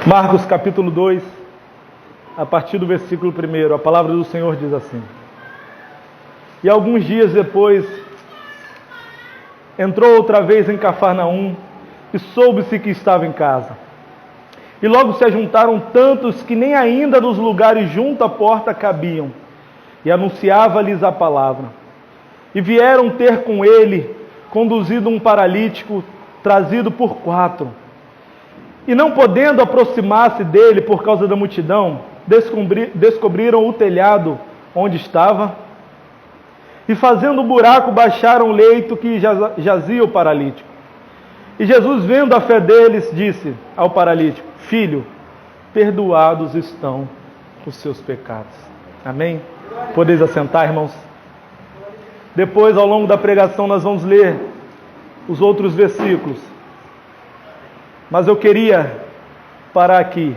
Marcos capítulo 2, a partir do versículo 1, a palavra do Senhor diz assim: E alguns dias depois, entrou outra vez em Cafarnaum, e soube-se que estava em casa. E logo se ajuntaram tantos que nem ainda nos lugares junto à porta cabiam, e anunciava-lhes a palavra. E vieram ter com ele, conduzido um paralítico, trazido por 4. E não podendo aproximar-se dele por causa da multidão, descobriram o telhado onde estava, e fazendo um buraco, baixaram o leito que jazia o paralítico. E Jesus, vendo a fé deles, disse ao paralítico: Filho, perdoados estão os seus pecados. Amém? Podeis assentar, irmãos? Depois, ao longo da pregação, nós vamos ler os outros versículos. Mas eu queria parar aqui,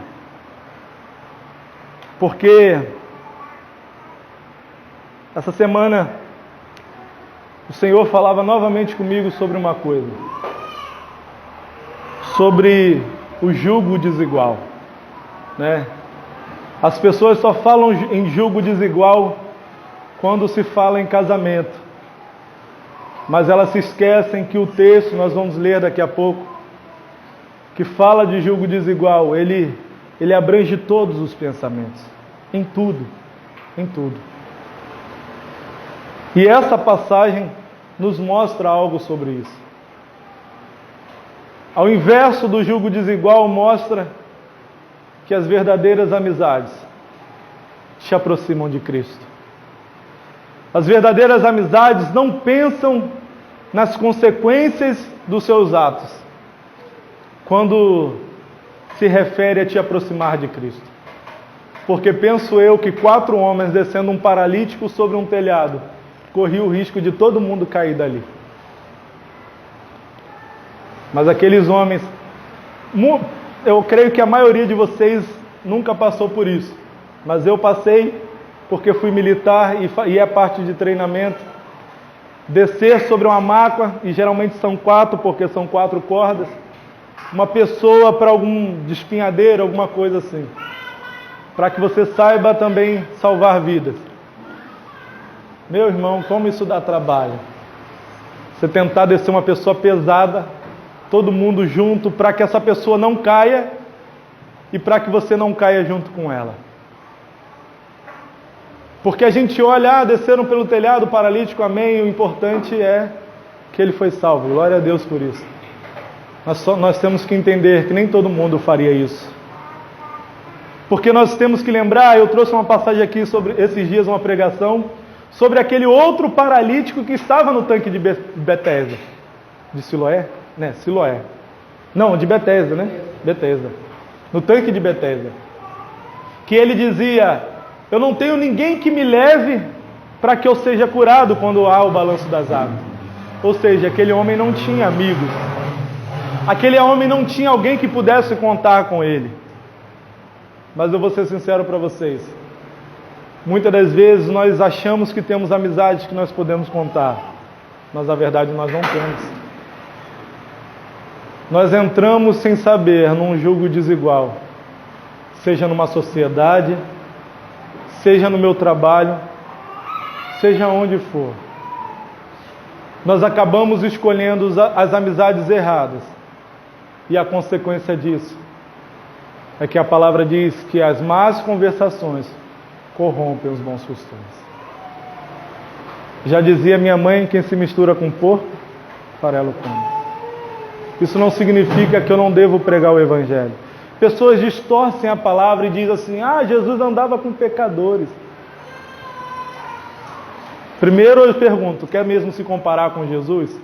porque essa semana o Senhor falava novamente comigo sobre uma coisa, sobre o jugo desigual, né? As pessoas só falam em jugo desigual quando se fala em casamento, mas elas se esquecem que o texto, nós vamos ler daqui a pouco, que fala de jugo desigual, ele abrange todos os pensamentos, em tudo, em tudo. E essa passagem nos mostra algo sobre isso. Ao inverso do jugo desigual, mostra que as verdadeiras amizades te aproximam de Cristo. As verdadeiras amizades não pensam nas consequências dos seus atos, quando se refere a te aproximar de Cristo. Porque penso eu que 4 homens descendo um paralítico sobre um telhado, corria o risco de todo mundo cair dali. Mas aqueles homens, eu creio que a maioria de vocês nunca passou por isso, mas eu passei porque fui militar e é parte de treinamento, descer sobre uma maca, e geralmente são 4, porque são 4 cordas, uma pessoa para algum despenhadeiro, alguma coisa assim, para que você saiba também salvar vidas. Meu irmão, como isso dá trabalho. Você tentar descer uma pessoa pesada, todo mundo junto, para que essa pessoa não caia e para que você não caia junto com ela. Porque a gente olha, desceram pelo telhado, paralítico, amém, o importante é que ele foi salvo, glória a Deus por isso. Nós temos que entender que nem todo mundo faria isso. Porque nós temos que lembrar, eu trouxe uma passagem aqui sobre esses dias, uma pregação, sobre aquele outro paralítico que estava no tanque de Betesda. De Siloé? Né? Siloé. Não, de Betesda, né? Betesda. No tanque de Betesda. Que ele dizia: eu não tenho ninguém que me leve para que eu seja curado quando há o balanço das águas. Ou seja, aquele homem não tinha amigos. Aquele homem não tinha alguém que pudesse contar com ele. Mas eu vou ser sincero para vocês. Muitas das vezes nós achamos que temos amizades que nós podemos contar, mas na verdade nós não temos. Nós entramos sem saber num jugo desigual, seja numa sociedade, seja no meu trabalho, seja onde for. Nós acabamos escolhendo as amizades erradas, e a consequência disso é que a palavra diz que as más conversações corrompem os bons costumes. Já dizia minha mãe: quem se mistura com porco, farelo come. Isso não significa que eu não devo pregar o Evangelho. Pessoas distorcem a palavra e dizem assim: Jesus andava com pecadores. Primeiro eu pergunto, quer mesmo se comparar com Jesus?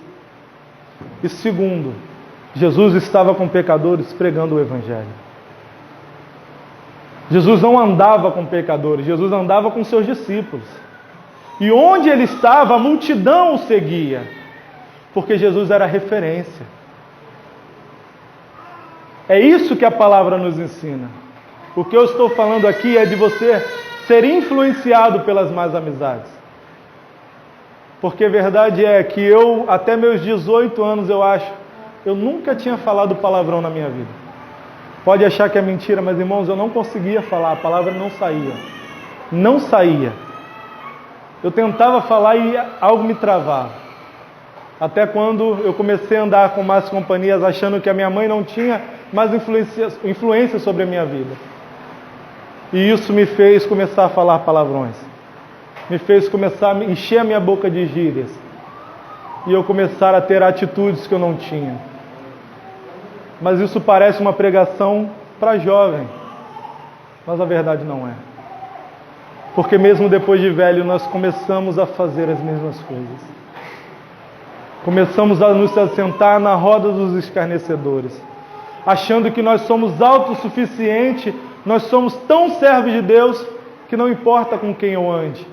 E segundo, Jesus estava com pecadores pregando o Evangelho. Jesus não andava com pecadores, Jesus andava com seus discípulos. E onde ele estava, a multidão o seguia, porque Jesus era referência. É isso que a palavra nos ensina. O que eu estou falando aqui é de você ser influenciado pelas más amizades. Porque a verdade é que eu, até meus 18 anos, eu nunca tinha falado palavrão na minha vida. Pode achar que é mentira, mas irmãos, eu não conseguia falar, a palavra não saía. Não saía. Eu tentava falar e algo me travava. Até quando eu comecei a andar com más companhias, achando que a minha mãe não tinha mais influência sobre a minha vida. E isso me fez começar a falar palavrões. Me fez começar a encher a minha boca de gírias. E eu começar a ter atitudes que eu não tinha. Mas isso parece uma pregação para jovem. Mas a verdade não é. Porque mesmo depois de velho, nós começamos a fazer as mesmas coisas. Começamos a nos assentar na roda dos escarnecedores, achando que nós somos autossuficientes, nós somos tão servos de Deus, que não importa com quem eu ande.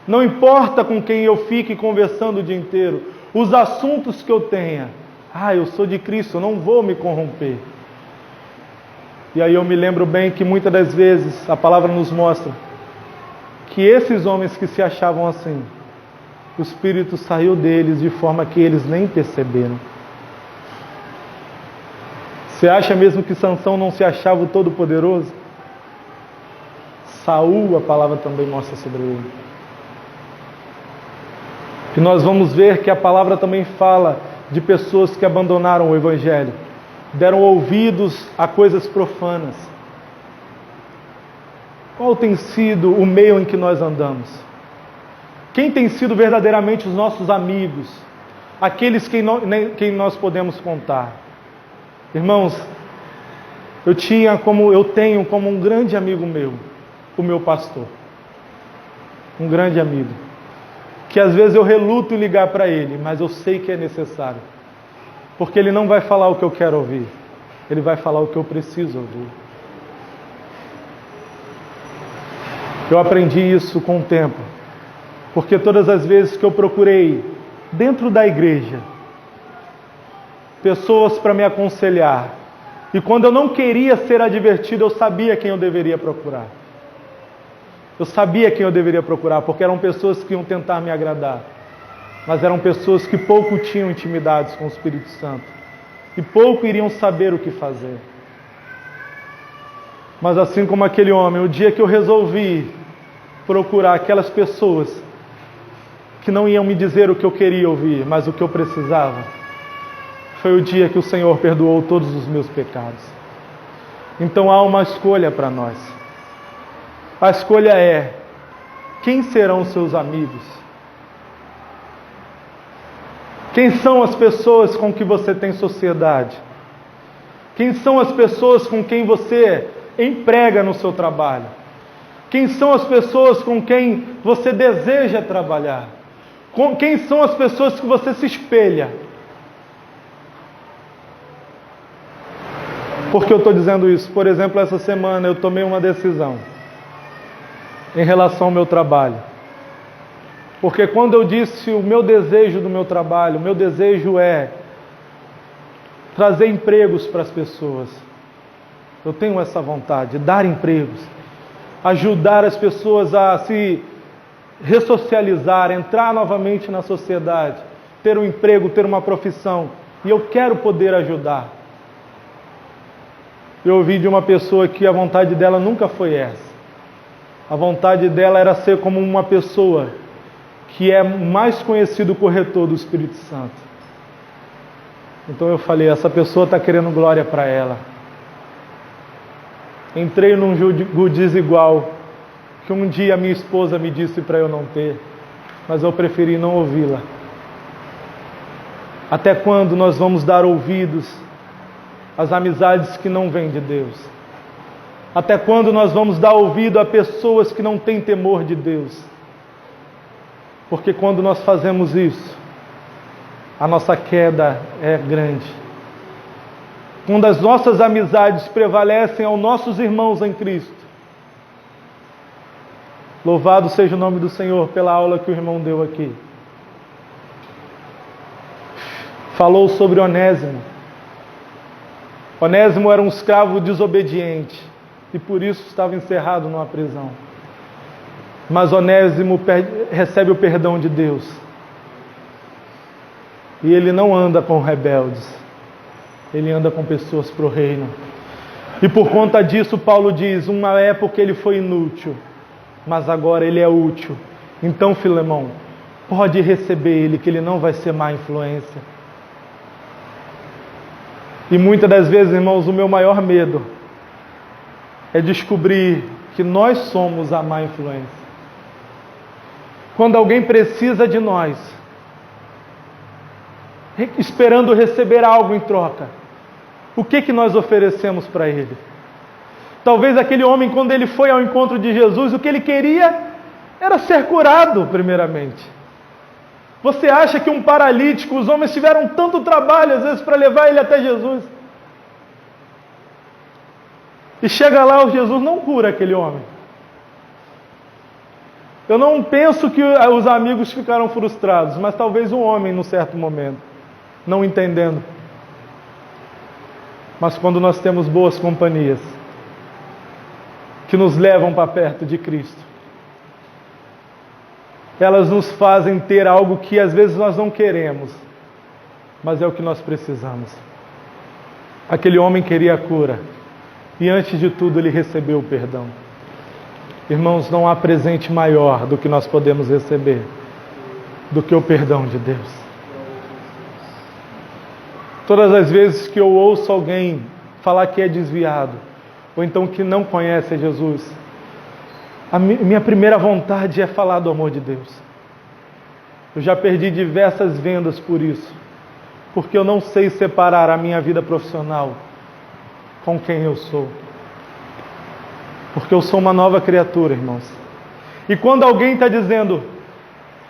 Não importa com quem eu fique conversando o dia inteiro, os assuntos que eu tenha. Eu sou de Cristo, eu não vou me corromper. E aí eu me lembro bem que muitas das vezes a palavra nos mostra que esses homens que se achavam assim, o Espírito saiu deles de forma que eles nem perceberam. Você acha mesmo que Sansão não se achava o Todo-Poderoso? Saul, a palavra também mostra sobre ele. E nós vamos ver que a palavra também fala de pessoas que abandonaram o Evangelho, deram ouvidos a coisas profanas. Qual tem sido o meio em que nós andamos? Quem tem sido verdadeiramente os nossos amigos? Aqueles quem nós podemos contar? Irmãos, eu tenho como um grande amigo meu, o meu pastor. Um grande amigo. Que às vezes eu reluto em ligar para ele, mas eu sei que é necessário. Porque ele não vai falar o que eu quero ouvir. Ele vai falar o que eu preciso ouvir. Eu aprendi isso com o tempo. Porque todas as vezes que eu procurei, dentro da igreja, pessoas para me aconselhar, e quando eu não queria ser advertido, eu sabia quem eu deveria procurar. Eu sabia quem eu deveria procurar, porque eram pessoas que iam tentar me agradar, mas eram pessoas que pouco tinham intimidades com o Espírito Santo, e pouco iriam saber o que fazer. Mas assim como aquele homem, o dia que eu resolvi procurar aquelas pessoas que não iam me dizer o que eu queria ouvir, mas o que eu precisava, foi o dia que o Senhor perdoou todos os meus pecados. Então há uma escolha para nós. A escolha é: quem serão os seus amigos? Quem são as pessoas com que você tem sociedade? Quem são as pessoas com quem você emprega no seu trabalho? Quem são as pessoas com quem você deseja trabalhar? Quem são as pessoas que você se espelha? Por que eu estou dizendo isso? Por exemplo, essa semana eu tomei uma decisão em relação ao meu trabalho. Porque quando eu disse o meu desejo do meu trabalho, o meu desejo é trazer empregos para as pessoas. Eu tenho essa vontade, dar empregos, ajudar as pessoas a se ressocializar, entrar novamente na sociedade, ter um emprego, ter uma profissão. E eu quero poder ajudar. Eu ouvi de uma pessoa que a vontade dela nunca foi essa. A vontade dela era ser como uma pessoa que é o mais conhecido corretor do Espírito Santo. Então eu falei, essa pessoa está querendo glória para ela. Entrei num jogo desigual, que um dia minha esposa me disse para eu não ter, mas eu preferi não ouvi-la. Até quando nós vamos dar ouvidos às amizades que não vêm de Deus? Até quando nós vamos dar ouvido a pessoas que não têm temor de Deus? Porque quando nós fazemos isso, a nossa queda é grande. Quando as nossas amizades prevalecem aos nossos irmãos em Cristo. Louvado seja o nome do Senhor pela aula que o irmão deu aqui. Falou sobre Onésimo. Onésimo era um escravo desobediente e por isso estava encerrado numa prisão. Mas Onésimo recebe o perdão de Deus. E ele não anda com rebeldes. ele anda com pessoas para o reino. E por conta disso, Paulo diz, uma época ele foi inútil, mas agora ele é útil. Então, Filemão, pode receber ele, que ele não vai ser má influência. E muitas das vezes, irmãos, o meu maior medo é descobrir que nós somos a má influência. Quando alguém precisa de nós, esperando receber algo em troca, o que nós oferecemos para ele? Talvez aquele homem, quando ele foi ao encontro de Jesus, o que ele queria era ser curado, primeiramente. Você acha que um paralítico, os homens tiveram tanto trabalho, às vezes, para levar ele até Jesus? E chega lá, o Jesus não cura aquele homem. Eu não penso que os amigos ficaram frustrados, mas talvez um homem, num certo momento, não entendendo. Mas quando nós temos boas companhias, que nos levam para perto de Cristo, elas nos fazem ter algo que às vezes nós não queremos, mas é o que nós precisamos. Aquele homem queria a cura, e antes de tudo ele recebeu o perdão. Irmãos, não há presente maior do que nós podemos receber do que o perdão de Deus. Todas as vezes que eu ouço alguém falar que é desviado, ou então que não conhece Jesus, a minha primeira vontade é falar do amor de Deus. Eu já perdi diversas vendas por isso, porque eu não sei separar a minha vida profissional com quem eu sou. Porque eu sou uma nova criatura, irmãos. E quando alguém está dizendo,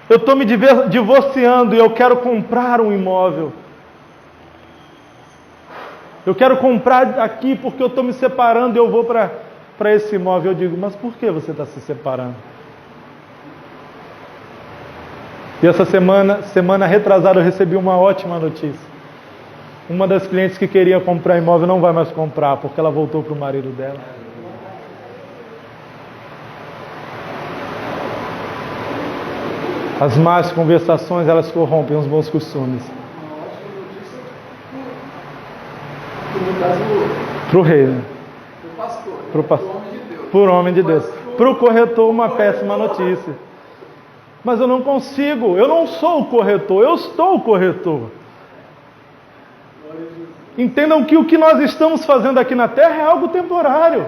eu estou me divorciando e eu quero comprar um imóvel, eu quero comprar aqui porque eu estou me separando e eu vou para esse imóvel, eu digo, mas por que você está se separando? E essa semana retrasada, eu recebi uma ótima notícia. Uma das clientes que queria comprar imóvel não vai mais comprar, porque ela voltou para o marido dela. As más conversações, elas corrompem os bons costumes. Para o rei, né? Para o pastor, por homem de Deus. Para o corretor, uma péssima notícia. Mas eu não consigo, eu não sou o corretor, eu estou o corretor. Entendam que o que nós estamos fazendo aqui na terra é algo temporário.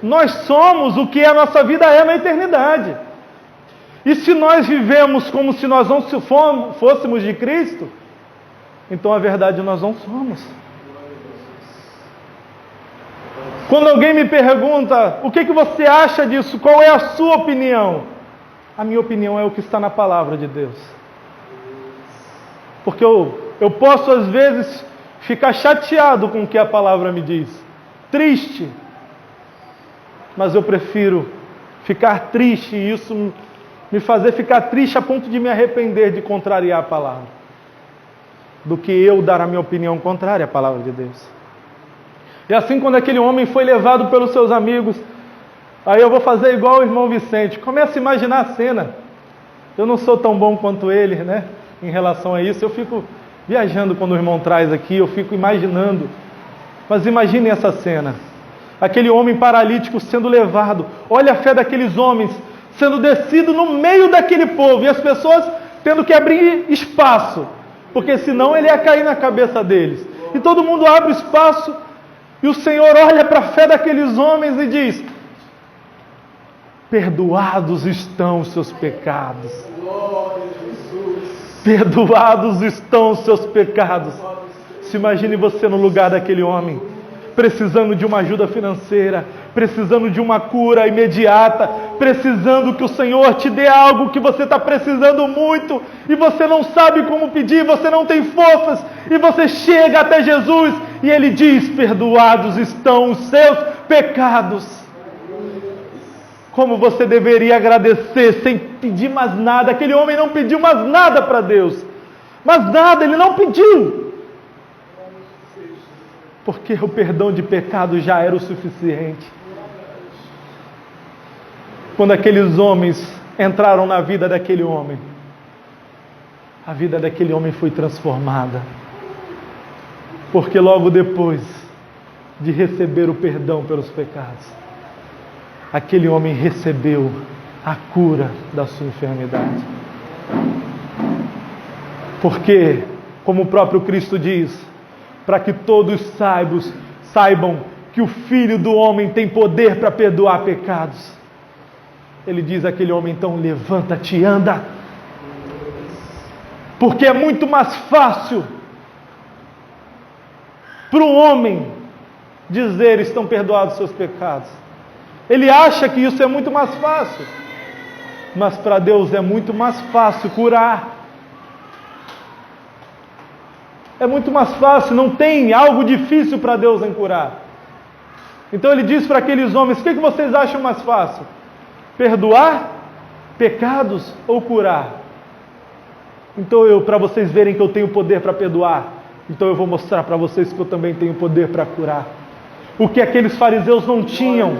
Nós somos o que a nossa vida é na eternidade. E se nós vivemos como se nós não fôssemos de Cristo, então a verdade nós não somos. Quando alguém me pergunta, o que você acha disso? Qual é a sua opinião? A minha opinião é o que está na palavra de Deus. Porque eu posso às vezes ficar chateado com o que a palavra me diz, triste, mas eu prefiro ficar triste e isso me fazer ficar triste a ponto de me arrepender de contrariar a palavra, do que eu dar a minha opinião contrária à palavra de Deus. E assim, quando aquele homem foi levado pelos seus amigos, aí eu vou fazer igual o irmão Vicente, começa a imaginar a cena. Eu não sou tão bom quanto ele, né, em relação a isso. Eu fico viajando quando o irmão traz aqui, eu fico imaginando. Mas imaginem essa cena, aquele homem paralítico sendo levado, olha a fé daqueles homens, sendo descido no meio daquele povo, e as pessoas tendo que abrir espaço, porque senão ele ia cair na cabeça deles. E todo mundo abre espaço, e o Senhor olha para a fé daqueles homens e diz, perdoados estão os seus pecados. Perdoados estão os seus pecados. Se imagine você no lugar daquele homem, precisando de uma ajuda financeira, precisando de uma cura imediata, precisando que o Senhor te dê algo que você está precisando muito, e você não sabe como pedir, você não tem forças, e você chega até Jesus, e Ele diz, perdoados estão os seus pecados. Como você deveria agradecer sem pedir mais nada. Aquele homem não pediu mais nada para Deus, mas nada, ele não pediu, porque o perdão de pecado já era o suficiente. Quando aqueles homens entraram na vida daquele homem, a vida daquele homem foi transformada. Porque logo depois de receber o perdão pelos pecados, aquele homem recebeu a cura da sua enfermidade. Porque, como o próprio Cristo diz, para que todos saibam que o Filho do Homem tem poder para perdoar pecados. Ele diz àquele homem, então levanta-te e anda. Porque é muito mais fácil para um homem dizer estão perdoados seus pecados. Ele acha que isso é muito mais fácil. Mas para Deus é muito mais fácil curar. É muito mais fácil, não tem algo difícil para Deus em curar. Então ele diz para aqueles homens, o que vocês acham mais fácil? Perdoar pecados ou curar? Então para vocês verem que eu tenho poder para perdoar, então eu vou mostrar para vocês que eu também tenho poder para curar. O que aqueles fariseus não tinham,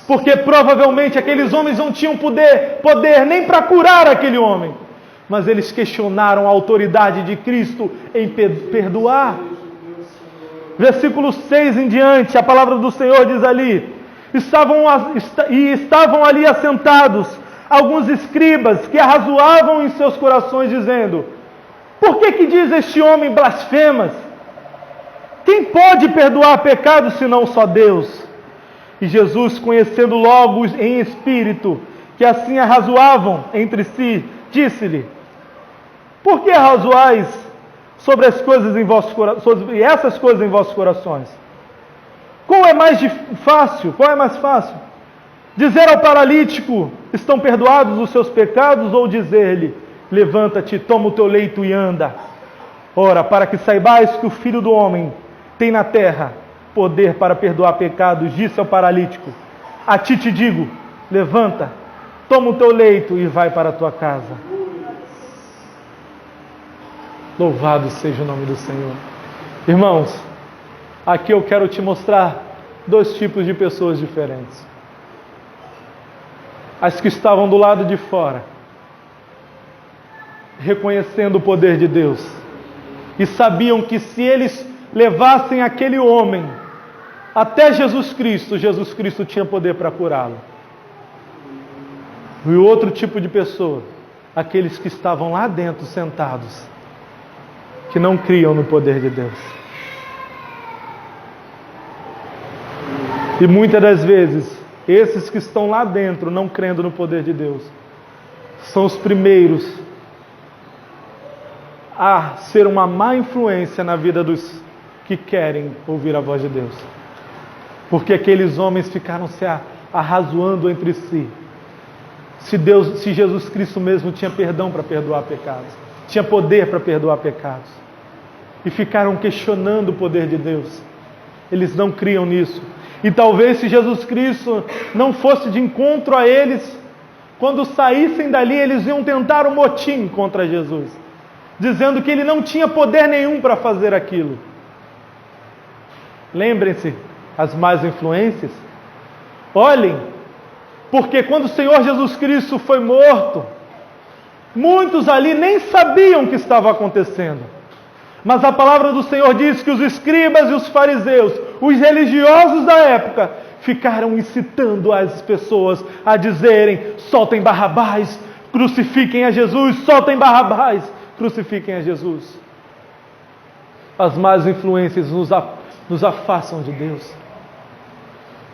porque provavelmente aqueles homens não tinham poder nem para curar aquele homem, mas eles questionaram a autoridade de Cristo em perdoar. Versículo 6 em diante, a palavra do Senhor diz ali, estavam ali assentados alguns escribas que arrazoavam em seus corações, dizendo, por que diz este homem blasfemas? Quem pode perdoar pecados senão só Deus? E Jesus, conhecendo logo em espírito que assim arrazoavam entre si, disse-lhe, por que arrazoais sobre as coisas em vossos corações, sobre essas coisas em vossos corações? Qual é mais fácil? Dizer ao paralítico, estão perdoados os seus pecados, ou dizer-lhe, levanta-te, toma o teu leito e anda? Ora, para que saibais que o Filho do Homem tem na terra poder para perdoar pecados, disse ao paralítico, a ti te digo, levanta, toma o teu leito e vai para a tua casa. Louvado seja o nome do Senhor. Irmãos, aqui eu quero te mostrar dois tipos de pessoas diferentes. As que estavam do lado de fora, reconhecendo o poder de Deus, e sabiam que se eles levassem aquele homem até Jesus Cristo tinha poder para curá-lo. E o outro tipo de pessoa, aqueles que estavam lá dentro sentados, que não criam no poder de Deus. E muitas das vezes, esses que estão lá dentro, não crendo no poder de Deus, são os primeiros a ser uma má influência na vida dos que querem ouvir a voz de Deus. Porque aqueles homens ficaram se arrazoando entre si. Se Jesus Cristo mesmo tinha perdão para perdoar pecados, tinha poder para perdoar pecados. E ficaram questionando o poder de Deus. Eles não criam nisso. E talvez se Jesus Cristo não fosse de encontro a eles, quando saíssem dali, eles iam tentar um motim contra Jesus, dizendo que ele não tinha poder nenhum para fazer aquilo. Lembrem-se, as más influências. Olhem, porque quando o Senhor Jesus Cristo foi morto, muitos ali nem sabiam o que estava acontecendo. Mas a palavra do Senhor diz que os escribas e os fariseus, os religiosos da época, ficaram incitando as pessoas a dizerem, soltem Barrabás, crucifiquem a Jesus, soltem Barrabás, crucifiquem a Jesus. As más influências nos afastam de Deus,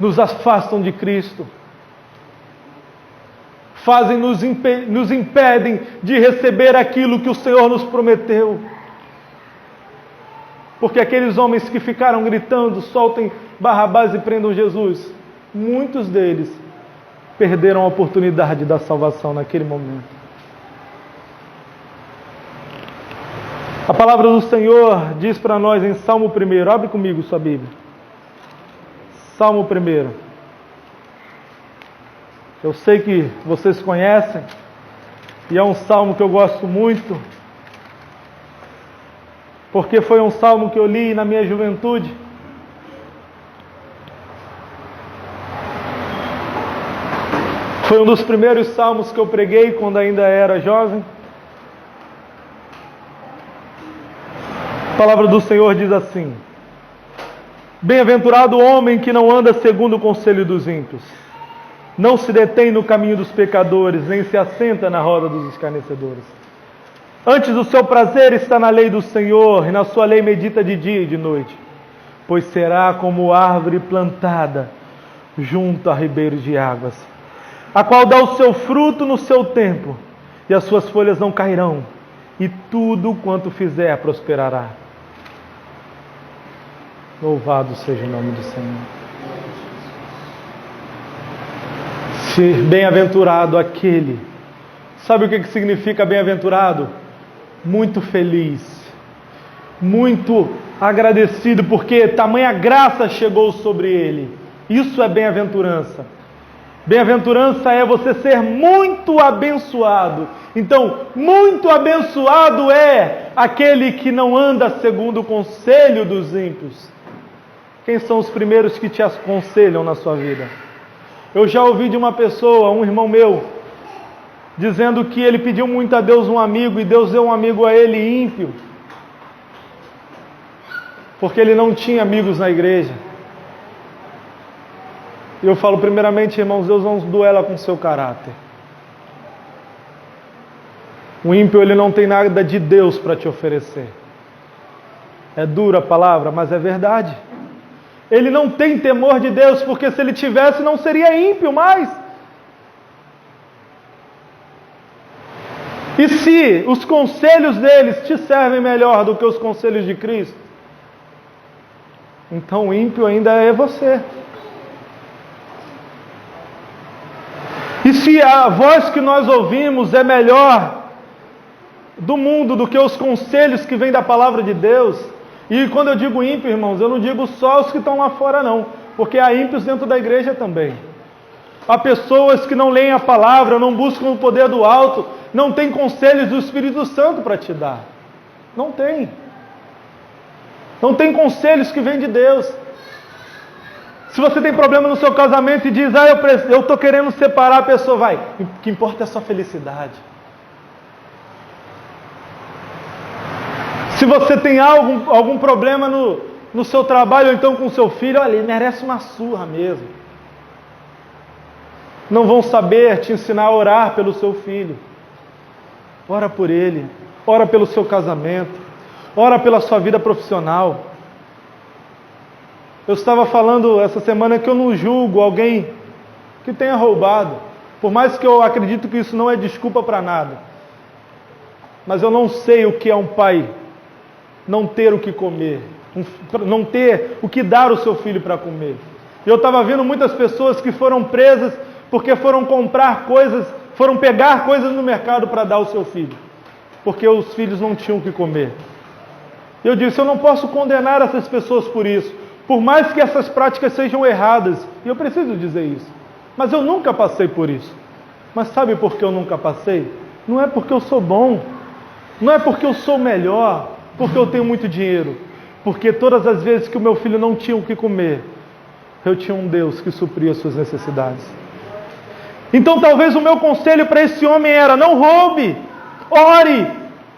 nos afastam de Cristo, nos impedem de receber aquilo que o Senhor nos prometeu. Porque aqueles homens que ficaram gritando, soltem Barrabás e prendam Jesus, muitos deles perderam a oportunidade da salvação naquele momento. A palavra do Senhor diz para nós em Salmo 1, abre comigo sua Bíblia. Salmo 1. Eu sei que vocês conhecem, e é um salmo que eu gosto muito, porque foi um salmo que eu li na minha juventude. Foi um dos primeiros salmos que eu preguei quando ainda era jovem. palavra do Senhor diz assim: bem-aventurado o homem que não anda segundo o conselho dos ímpios, não se detém no caminho dos pecadores, nem se assenta na roda dos escarnecedores. Antes o seu prazer está na lei do Senhor, e na sua lei medita de dia e de noite. Pois será como árvore plantada junto a ribeiros de águas, a qual dá o seu fruto no seu tempo, e as suas folhas não cairão, e tudo quanto fizer prosperará. Louvado seja o nome do Senhor. Se bem-aventurado aquele, sabe o que significa bem-aventurado? Muito feliz, muito agradecido, porque tamanha graça chegou sobre ele. Isso é bem-aventurança. Bem-aventurança é você ser muito abençoado. Então, muito abençoado é aquele que não anda segundo o conselho dos ímpios. Quem são os primeiros que te aconselham na sua vida? Eu já ouvi de uma pessoa, um irmão meu, dizendo que ele pediu muito a Deus um amigo, e Deus deu um amigo a ele ímpio, porque ele não tinha amigos na igreja. E eu falo, primeiramente, irmãos, Deus não duela com o seu caráter. O ímpio, ele não tem nada de Deus para te oferecer. É dura a palavra, mas é verdade. Ele não tem temor de Deus, porque se ele tivesse, não seria ímpio mais. E se os conselhos deles te servem melhor do que os conselhos de Cristo, então o ímpio ainda é você. E se a voz que nós ouvimos é melhor do mundo do que os conselhos que vêm da palavra de Deus, e quando eu digo ímpio, irmãos, eu não digo só os que estão lá fora não, porque há ímpios dentro da igreja também. Há pessoas que não leem a palavra, não buscam o poder do alto, não têm conselhos do Espírito Santo para te dar. Não tem. Não tem conselhos que vêm de Deus. Se você tem problema no seu casamento e diz, eu estou querendo separar, a pessoa vai, o que importa é a sua felicidade. Se você tem algum problema no seu trabalho, ou então com o seu filho, olha, ele merece uma surra mesmo. Não vão saber te ensinar a orar pelo seu filho. Ora por ele, ora pelo seu casamento, ora pela sua vida profissional. Eu estava falando essa semana que eu não julgo alguém que tenha roubado, por mais que eu acredito que isso não é desculpa para nada. Mas eu não sei o que é um pai não ter o que comer, não ter o que dar ao seu filho para comer. Eu estava vendo muitas pessoas que foram presas porque foram comprar coisas, foram pegar coisas no mercado para dar ao seu filho, porque os filhos não tinham o que comer. Eu disse, eu não posso condenar essas pessoas por isso, por mais que essas práticas sejam erradas, e eu preciso dizer isso, mas eu nunca passei por isso. Mas sabe por que eu nunca passei? Não é porque eu sou bom, não é porque eu sou melhor, porque eu tenho muito dinheiro, porque todas as vezes que o meu filho não tinha o que comer, eu tinha um Deus que supria as suas necessidades. Então talvez o meu conselho para esse homem era, não roube, ore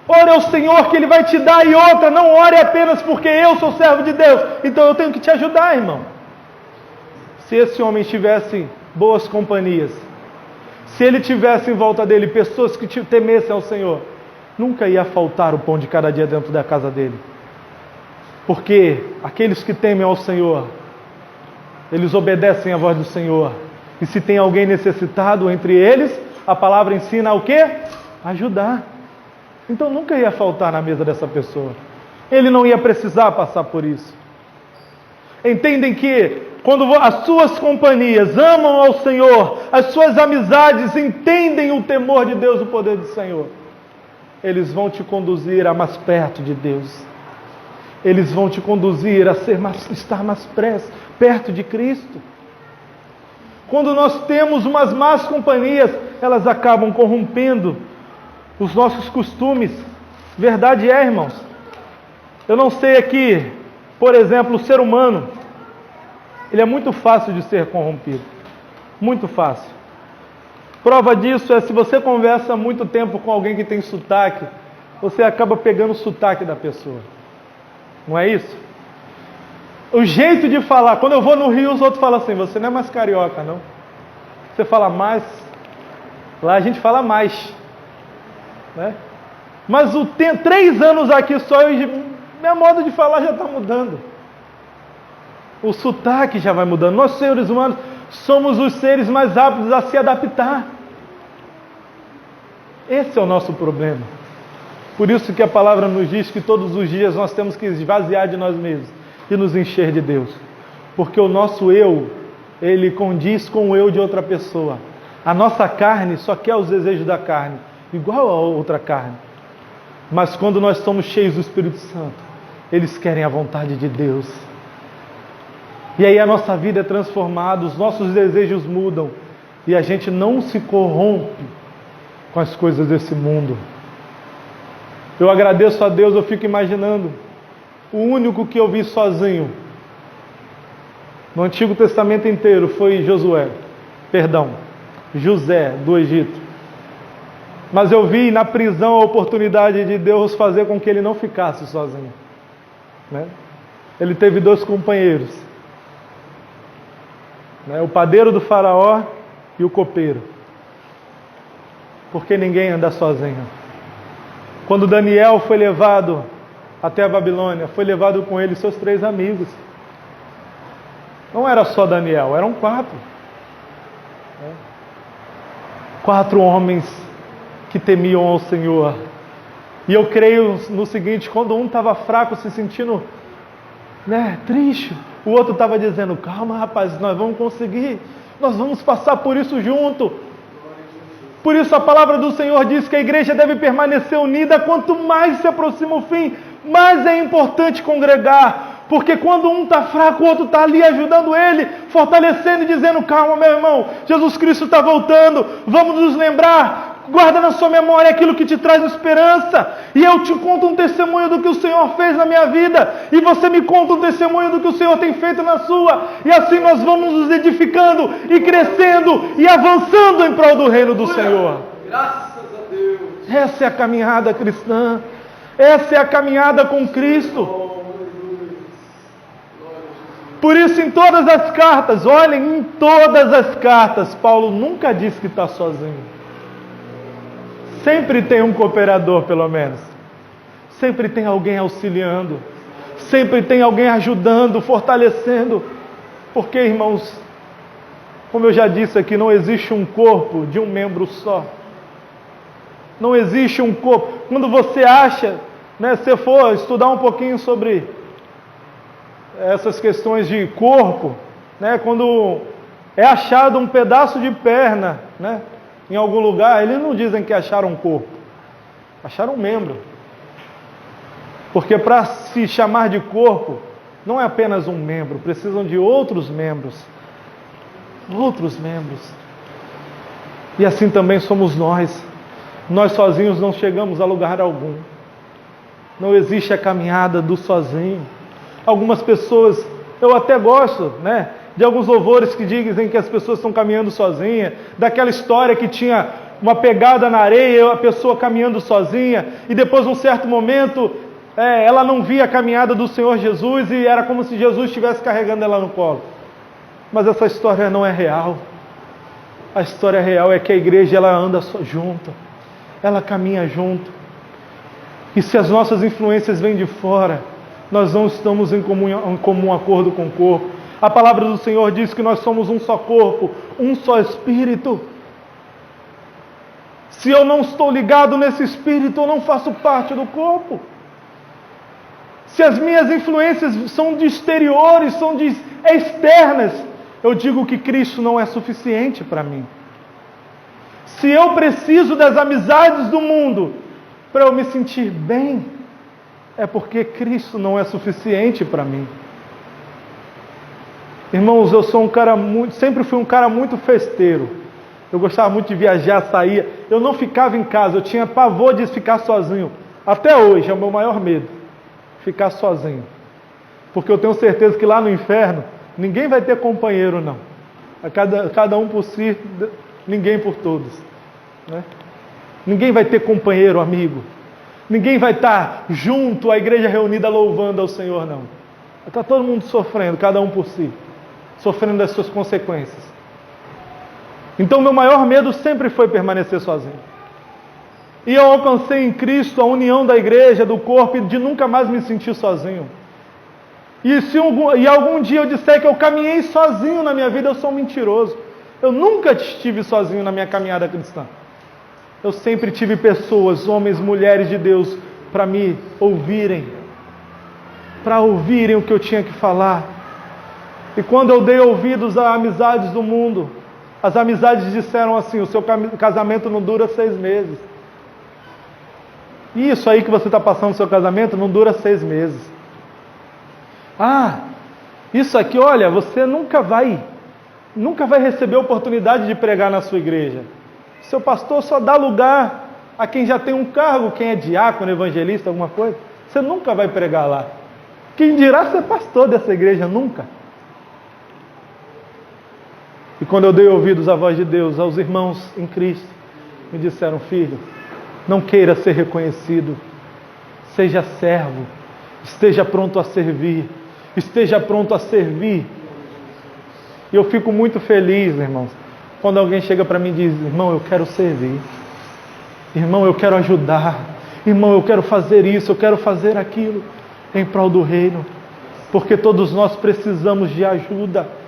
ao Senhor que Ele vai te dar, e outra, não ore apenas porque eu sou servo de Deus, então eu tenho que te ajudar, irmão. Se esse homem tivesse boas companhias, se ele tivesse em volta dele pessoas que temessem ao Senhor, nunca ia faltar o pão de cada dia dentro da casa dele. Porque aqueles que temem ao Senhor, eles obedecem à voz do Senhor. E se tem alguém necessitado entre eles, a palavra ensina o quê? Ajudar. Então nunca ia faltar na mesa dessa pessoa. Ele não ia precisar passar por isso. Entendem que quando as suas companhias amam ao Senhor, as suas amizades entendem o temor de Deus, o poder do Senhor, eles vão te conduzir a mais perto de Deus. Eles vão te conduzir a estar mais perto de Cristo. Quando nós temos umas más companhias, elas acabam corrompendo os nossos costumes. Verdade é, irmãos. Eu não sei aqui, por exemplo, o ser humano, ele é muito fácil de ser corrompido. Muito fácil. Prova disso é se você conversa muito tempo com alguém que tem sotaque, você acaba pegando o sotaque da pessoa. Não é isso? O jeito de falar, quando eu vou no Rio, os outros falam assim, você não é mais carioca, não. Você fala mais, lá a gente fala mais. Né? Mas tem 3 anos aqui só, meu modo de falar já está mudando. O sotaque já vai mudando. Nós, seres humanos, somos os seres mais aptos a se adaptar. Esse é o nosso problema. Por isso que a palavra nos diz que todos os dias nós temos que esvaziar de nós mesmos e nos encher de Deus. Porque o nosso eu, ele condiz com o eu de outra pessoa. A nossa carne só quer os desejos da carne, igual a outra carne. Mas quando nós somos cheios do Espírito Santo, eles querem a vontade de Deus. E aí a nossa vida é transformada, os nossos desejos mudam e a gente não se corrompe com as coisas desse mundo. Eu agradeço a Deus, eu fico imaginando, o único que eu vi sozinho no Antigo Testamento inteiro foi José do Egito. Mas eu vi na prisão a oportunidade de Deus fazer com que ele não ficasse sozinho. Né? Ele teve 2 companheiros. Né? O padeiro do faraó e o copeiro. Porque ninguém anda sozinho. Quando Daniel foi levado até a Babilônia, foi levado com ele seus 3 amigos. Não era só Daniel, eram 4. 4 homens que temiam ao Senhor. E eu creio no seguinte, quando um estava fraco, se sentindo triste, o outro estava dizendo, calma rapaz, nós vamos conseguir, nós vamos passar por isso junto. Por isso a palavra do Senhor diz que a igreja deve permanecer unida, quanto mais se aproxima o fim, mais é importante congregar, porque quando um está fraco, o outro está ali ajudando ele, fortalecendo e dizendo, calma meu irmão, Jesus Cristo está voltando, vamos nos lembrar, guarda na sua memória aquilo que te traz esperança, e eu te conto um testemunho do que o Senhor fez na minha vida, e você me conta um testemunho do que o Senhor tem feito na sua, e assim nós vamos nos edificando, e crescendo, e avançando em prol do reino do Senhor. Graças a Deus. Essa é a caminhada cristã, essa é a caminhada com Cristo. Por isso em todas as cartas, olhem, em todas as cartas, Paulo nunca diz que está sozinho. Sempre tem um cooperador, pelo menos. Sempre tem alguém auxiliando. Sempre tem alguém ajudando, fortalecendo. Porque, irmãos, como eu já disse aqui, não existe um corpo de um membro só. Não existe um corpo. Quando você acha, se for estudar um pouquinho sobre essas questões de corpo, quando é achado um pedaço de perna, em algum lugar, eles não dizem que acharam um corpo, acharam um membro. Porque para se chamar de corpo, não é apenas um membro, precisam de outros membros. Outros membros. E assim também somos nós. Nós sozinhos não chegamos a lugar algum. Não existe a caminhada do sozinho. Algumas pessoas, eu até gosto, de alguns louvores que dizem que as pessoas estão caminhando sozinhas, daquela história que tinha uma pegada na areia, a pessoa caminhando sozinha, e depois, num certo momento, ela não via a caminhada do Senhor Jesus, e era como se Jesus estivesse carregando ela no colo. Mas essa história não é real. A história real é que a igreja, ela anda junto, ela caminha junto, e se as nossas influências vêm de fora, nós não estamos em comum acordo com o corpo. A palavra do Senhor diz que nós somos um só corpo, um só espírito. Se eu não estou ligado nesse espírito, eu não faço parte do corpo. Se as minhas influências são de exteriores, são de externas, eu digo que Cristo não é suficiente para mim. Se eu preciso das amizades do mundo para eu me sentir bem, é porque Cristo não é suficiente para mim. Irmãos, eu sou sempre fui um cara muito festeiro. Eu gostava muito de viajar, sair. Eu não ficava em casa, eu tinha pavor de ficar sozinho. Até hoje é o meu maior medo, ficar sozinho. Porque eu tenho certeza que lá no inferno, ninguém vai ter companheiro, não. Cada um por si, ninguém por todos. Ninguém vai ter companheiro, amigo. Ninguém vai estar junto, a igreja reunida louvando ao Senhor, não. Está todo mundo sofrendo, cada um por si, sofrendo das suas consequências. Então meu maior medo sempre foi permanecer sozinho. E eu alcancei em Cristo a união da igreja, do corpo, e de nunca mais me sentir sozinho. E se algum dia eu disser que eu caminhei sozinho na minha vida, eu sou um mentiroso. Eu nunca estive sozinho na minha caminhada cristã. Eu sempre tive pessoas, homens, mulheres de Deus, para me ouvirem, para ouvirem o que eu tinha que falar. E quando eu dei ouvidos a amizades do mundo, as amizades disseram assim: o seu casamento não dura 6 meses. Isso aí que você está passando no seu casamento não dura 6 meses. Isso aqui, olha, você nunca vai receber a oportunidade de pregar na sua igreja. Seu pastor só dá lugar a quem já tem um cargo, quem é diácono, evangelista, alguma coisa. Você nunca vai pregar lá. Quem dirá ser pastor dessa igreja? Nunca. E quando eu dei ouvidos à voz de Deus, aos irmãos em Cristo, me disseram: filho, não queira ser reconhecido, seja servo, esteja pronto a servir, esteja pronto a servir. E eu fico muito feliz, irmãos, quando alguém chega para mim e diz: irmão, eu quero servir, irmão, eu quero ajudar, irmão, eu quero fazer isso, eu quero fazer aquilo, em prol do reino, porque todos nós precisamos de ajuda.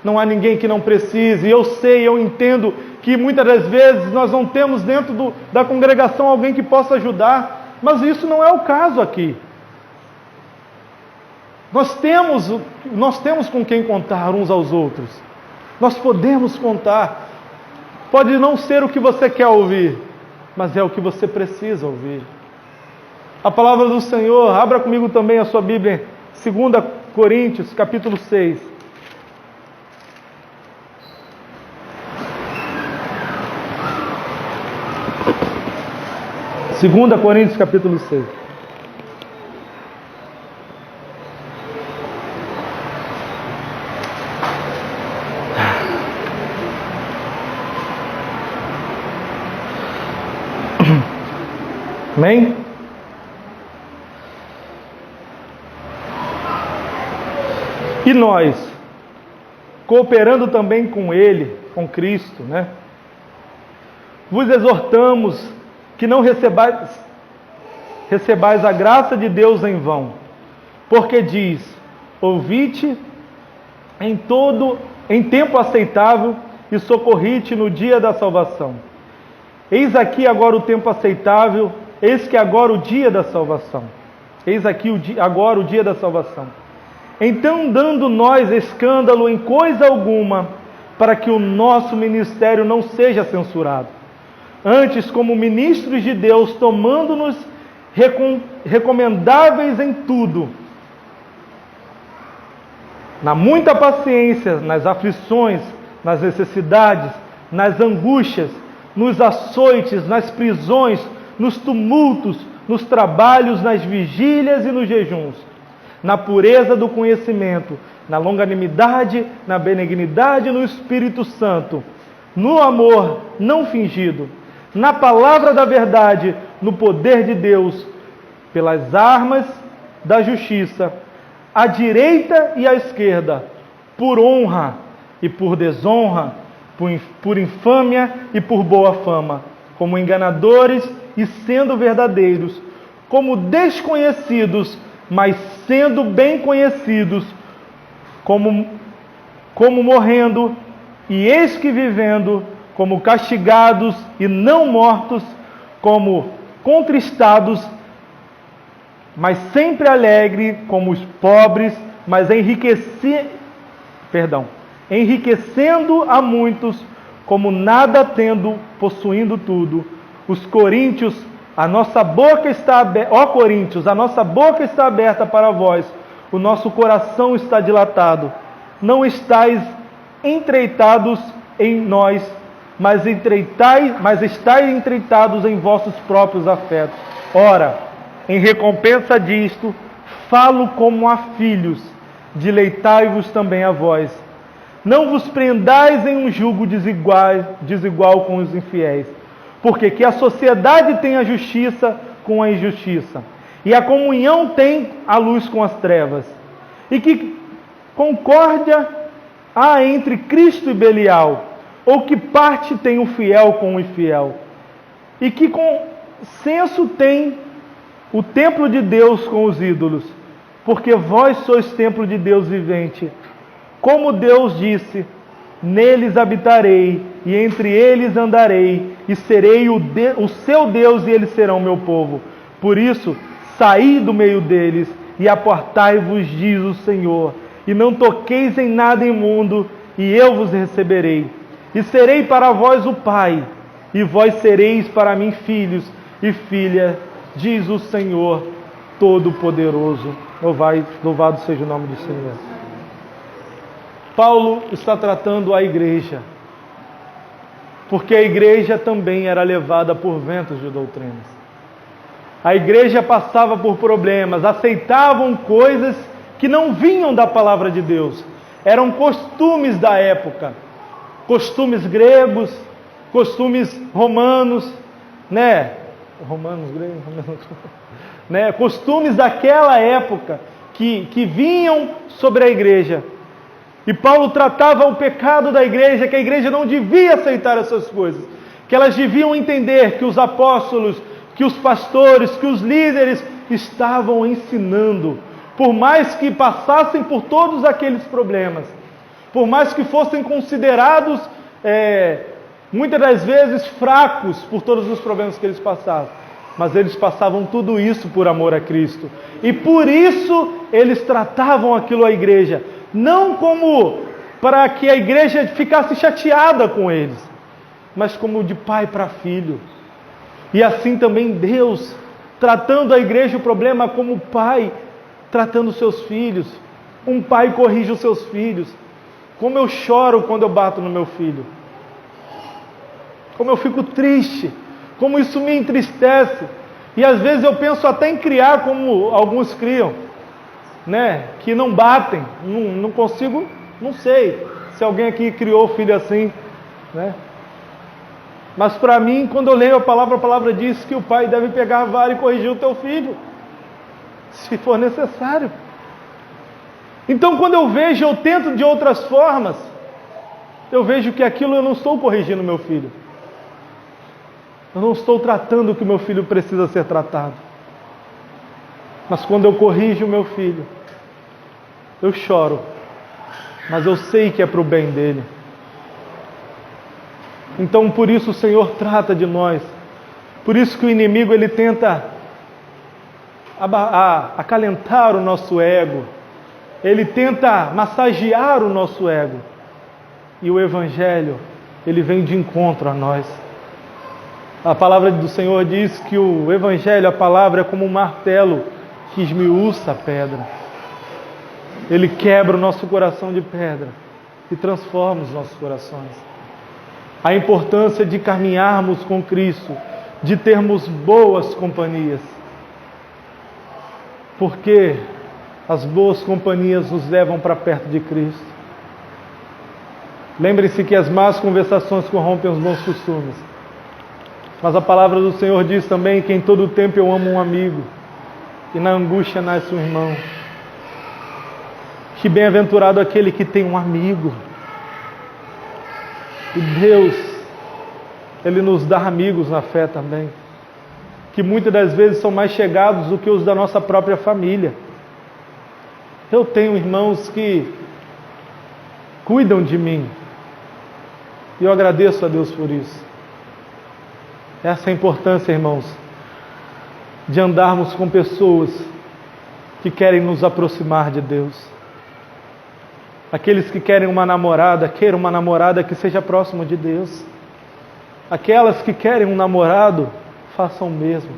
Não há ninguém que não precise. Eu sei, eu entendo que muitas das vezes nós não temos dentro da congregação alguém que possa ajudar, mas isso não é o caso aqui. Nós temos com quem contar uns aos outros. Nós podemos contar. Pode não ser o que você quer ouvir, mas é o que você precisa ouvir. A palavra do Senhor, abra comigo também a sua Bíblia, 2 Coríntios, capítulo 6. 2 Coríntios, capítulo 6. Amém? E nós, cooperando também com Ele, com Cristo, vos exortamos que não recebais a graça de Deus em vão, porque diz: ouvi-te em tempo aceitável e socorri-te no dia da salvação. Eis aqui agora o tempo aceitável, eis que agora o dia da salvação. Eis aqui agora o dia da salvação. Então, dando nós escândalo em coisa alguma, para que o nosso ministério não seja censurado. Antes, como ministros de Deus, tomando-nos recomendáveis em tudo, na muita paciência, nas aflições, nas necessidades, nas angústias, nos açoites, nas prisões, nos tumultos, nos trabalhos, nas vigílias e nos jejuns, na pureza do conhecimento, na longanimidade, na benignidade, no Espírito Santo, no amor não fingido, na palavra da verdade, no poder de Deus, pelas armas da justiça, à direita e à esquerda, por honra e por desonra, por infâmia e por boa fama, como enganadores e sendo verdadeiros, como desconhecidos, mas sendo bem conhecidos, como morrendo, e eis que vivendo, como castigados e não mortos, como contristados, mas sempre alegre, como os pobres, mas enriquecendo a muitos, como nada tendo, possuindo tudo. Os Coríntios, a nossa boca está aberta, ó Coríntios, a nossa boca está aberta para vós, o nosso coração está dilatado. Não estáis entreitados em nós, mas estáis entreitados em vossos próprios afetos. Ora, em recompensa disto, falo como a filhos, dileitai-vos também a vós. Não vos prendais em um jugo desigual com os infiéis, porque que a sociedade tenha justiça com a injustiça, e a comunhão tem a luz com as trevas, e que concórdia há entre Cristo e Belial, ou que parte tem o fiel com o infiel, e que consenso tem o templo de Deus com os ídolos, porque vós sois templo de Deus vivente. Como Deus disse, neles habitarei, e entre eles andarei, e serei o seu Deus, e eles serão meu povo. Por isso, saí do meio deles, e apartai-vos, diz o Senhor, e não toqueis em nada imundo, e eu vos receberei. E serei para vós o Pai, e vós sereis para mim filhos e filhas, diz o Senhor Todo-Poderoso. Louvado seja o nome do Senhor. Paulo está tratando a igreja, porque a igreja também era levada por ventos de doutrinas. A igreja passava por problemas, aceitavam coisas que não vinham da palavra de Deus. Eram costumes da época, costumes gregos, costumes romanos, costumes daquela época que vinham sobre a igreja. E Paulo tratava o pecado da igreja, que a igreja não devia aceitar essas coisas, que elas deviam entender que os apóstolos, que os pastores, que os líderes estavam ensinando, por mais que passassem por todos aqueles problemas, por mais que fossem considerados muitas das vezes fracos por todos os problemas que eles passavam, mas eles passavam tudo isso por amor a Cristo, e por isso eles tratavam aquilo a igreja, não como para que a igreja ficasse chateada com eles, mas como de pai para filho. E assim também Deus, tratando a igreja o problema como pai, tratando os seus filhos. Um pai corrige os seus filhos. Como eu choro quando eu bato no meu filho. Como eu fico triste. Como isso me entristece. E às vezes eu penso até em criar como alguns criam, que não batem. Não consigo, não sei se alguém aqui criou filho assim, Mas para mim, quando eu leio a palavra diz que o pai deve pegar a vara e corrigir o teu filho, se for necessário. Então, quando eu vejo, eu tento de outras formas, eu vejo que aquilo eu não estou corrigindo meu filho. Eu não estou tratando o que meu filho precisa ser tratado. Mas quando eu corrijo o meu filho, eu choro, mas eu sei que é para o bem dele. Então, por isso o Senhor trata de nós. Por isso que o inimigo ele tenta acalentar o nosso ego. Ele tenta massagear o nosso ego. E o Evangelho, ele vem de encontro a nós. A palavra do Senhor diz que o Evangelho, a palavra, é como um martelo que esmiuça a pedra. Ele quebra o nosso coração de pedra e transforma os nossos corações. A importância de caminharmos com Cristo, de termos boas companhias. Porque as boas companhias nos levam para perto de Cristo. Lembre-se que as más conversações corrompem os bons costumes. Mas a palavra do Senhor diz também que em todo tempo eu amo um amigo, e na angústia nasce um irmão. Que bem-aventurado aquele que tem um amigo. E Deus, Ele nos dá amigos na fé também, que muitas das vezes são mais chegados do que os da nossa própria família. Eu tenho irmãos que cuidam de mim, e eu agradeço a Deus por isso. Essa é a importância, irmãos, de andarmos com pessoas que querem nos aproximar de Deus. Aqueles que querem uma namorada, queiram uma namorada que seja próxima de Deus. Aquelas que querem um namorado, façam o mesmo.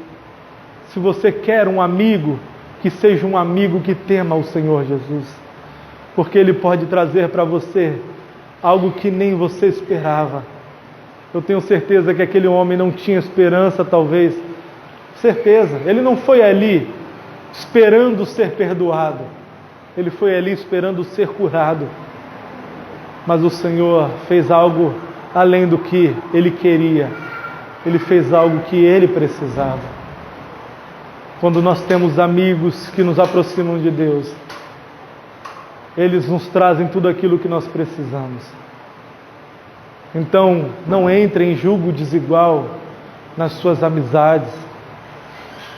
Se você quer um amigo, que seja um amigo que tema o Senhor Jesus. Porque Ele pode trazer para você algo que nem você esperava. Eu tenho certeza que aquele homem não tinha esperança, talvez. Certeza. Ele não foi ali esperando ser perdoado. Ele foi ali esperando ser curado. Mas o Senhor fez algo além do que ele queria. Ele fez algo que ele precisava. Quando nós temos amigos que nos aproximam de Deus, eles nos trazem tudo aquilo que nós precisamos. Então, não entre em julgo desigual nas suas amizades.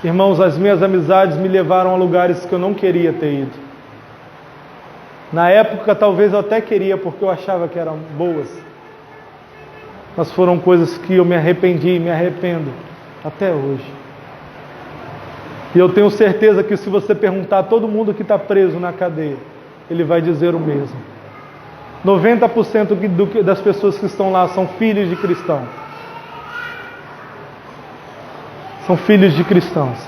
Irmãos, as minhas amizades me levaram a lugares que eu não queria ter ido. Na época, talvez eu até queria, porque eu achava que eram boas. Mas foram coisas que eu me arrependi e me arrependo até hoje. E eu tenho certeza que se você perguntar a todo mundo que está preso na cadeia, ele vai dizer o mesmo. 90% das pessoas que estão lá são filhos de cristãos. São filhos de cristãos.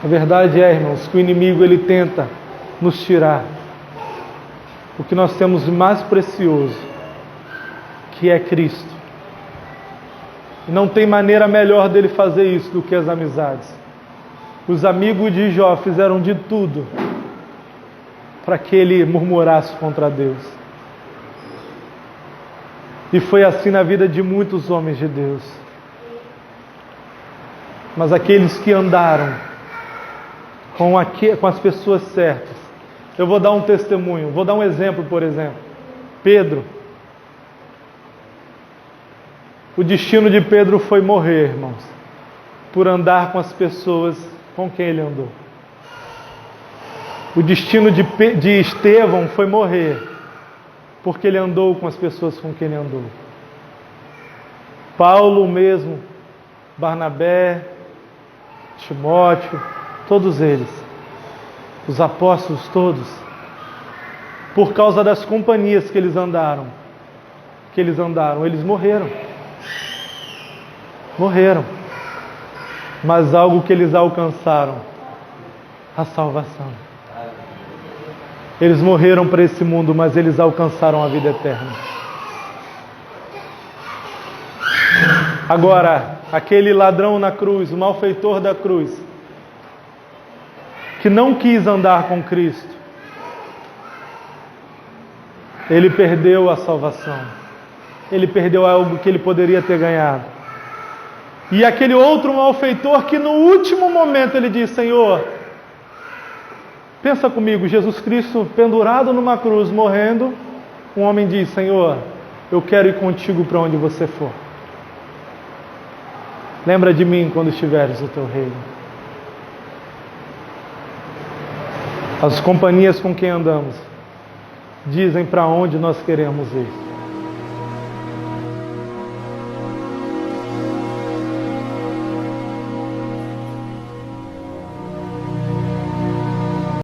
A verdade é, irmãos, que o inimigo ele tenta nos tirar o que nós temos de mais precioso, que é Cristo. E não tem maneira melhor dele fazer isso do que as amizades. Os amigos de Jó fizeram de tudo para que ele murmurasse contra Deus. E foi assim na vida de muitos homens de Deus. Mas aqueles que andaram com as pessoas certas. Eu vou dar um testemunho, vou dar um exemplo, por exemplo. Pedro. O destino de Pedro foi morrer, irmãos, por andar com as pessoas com quem ele andou. O destino de Estevão foi morrer, porque ele andou com as pessoas com quem ele andou. Paulo mesmo, Barnabé, Timóteo, todos eles, os apóstolos todos, por causa das companhias que eles andaram, eles morreram. Morreram. Mas algo que eles alcançaram, a salvação. Eles morreram para esse mundo, mas eles alcançaram a vida eterna. Agora, aquele ladrão na cruz, o malfeitor da cruz, que não quis andar com Cristo, ele perdeu a salvação. Ele perdeu algo que ele poderia ter ganhado. E aquele outro malfeitor que no último momento ele diz: Senhor, pensa comigo, Jesus Cristo pendurado numa cruz, morrendo, um homem diz: Senhor, eu quero ir contigo para onde você for. Lembra de mim quando estiveres no teu reino. As companhias com quem andamos dizem para onde nós queremos ir.